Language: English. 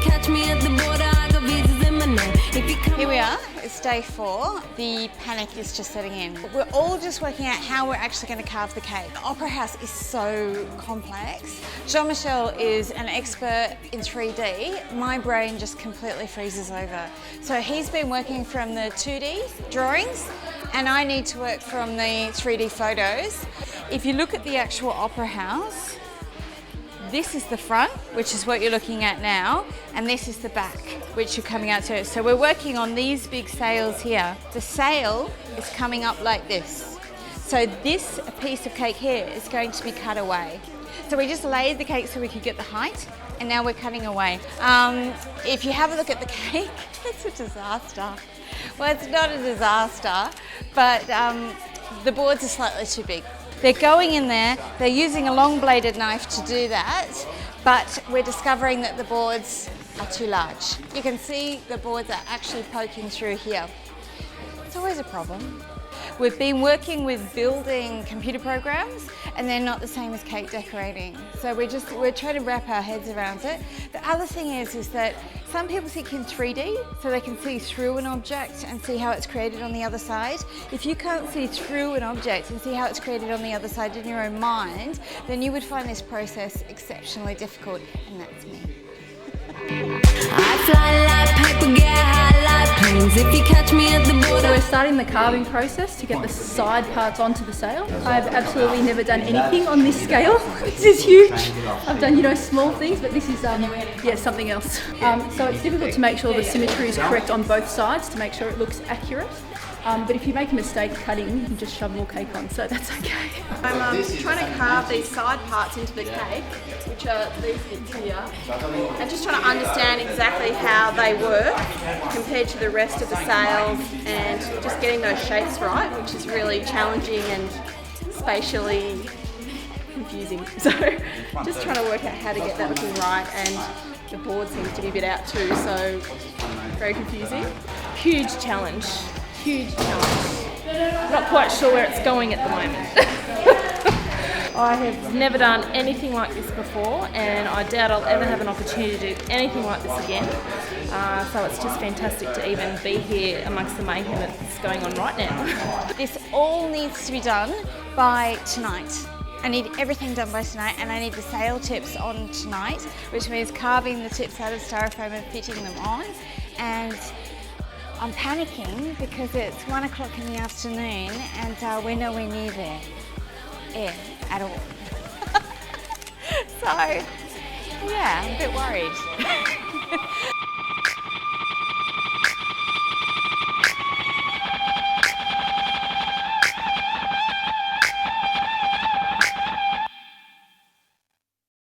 catch me at the border, I got visas in my name. If you come Here we are, it's day 4. The panic is just setting in. We're all just working out how we're actually going to carve the cake. The Opera House is so complex. Jean-Michel is an expert in 3D. My brain just completely freezes over. So he's been working from the 2D drawings, and I need to work from the 3D photos. If you look at the actual Opera House, this is the front, which is what you're looking at now, and this is the back, which you're coming out to. So we're working on these big sails here. The sail is coming up like this. So this piece of cake here is going to be cut away. So we just laid the cake so we could get the height, and now we're cutting away. If you have a look at the cake, it's a disaster. Well, it's not a disaster, but the boards are slightly too big. They're going in there, they're using a long bladed knife to do that, but we're discovering that the boards are too large. You can see the boards are actually poking through here. It's always a problem. We've been working with building computer programs, and they're not the same as cake decorating. So we're trying to wrap our heads around it. The other thing is that some people think in 3D, so they can see through an object and see how it's created on the other side. If you can't see through an object and see how it's created on the other side in your own mind, then you would find this process exceptionally difficult, and that's me. I fly like paper, get high like planes. If you catch me at the border. So we're starting the carving process to get the side parts onto the sail. I've absolutely never done anything on this scale. This is huge. I've done, small things, but this is something else. So it's difficult to make sure the symmetry is correct on both sides to make sure it looks accurate. But if you make a mistake cutting, you can just shove more cake on, so that's okay. I'm trying to carve these side parts into the cake, which are these bits here, and just trying to understand exactly how they work compared to the rest of the sails, and just getting those shapes right, which is really challenging and spatially confusing. So just trying to work out how to get that looking right, and the board seems to be a bit out too, so very confusing. Huge challenge. Huge challenge. Not quite sure where it's going at the moment. I have never done anything like this before, and I doubt I'll ever have an opportunity to do anything like this again. So it's just fantastic to even be here amongst the mayhem that's going on right now. This all needs to be done by tonight. I need everything done by tonight, and I need the sail tips on tonight, which means carving the tips out of styrofoam and fitting them on. And I'm panicking because it's 1 o'clock in the afternoon, and we're nowhere near there at all. So, yeah, I'm a bit worried.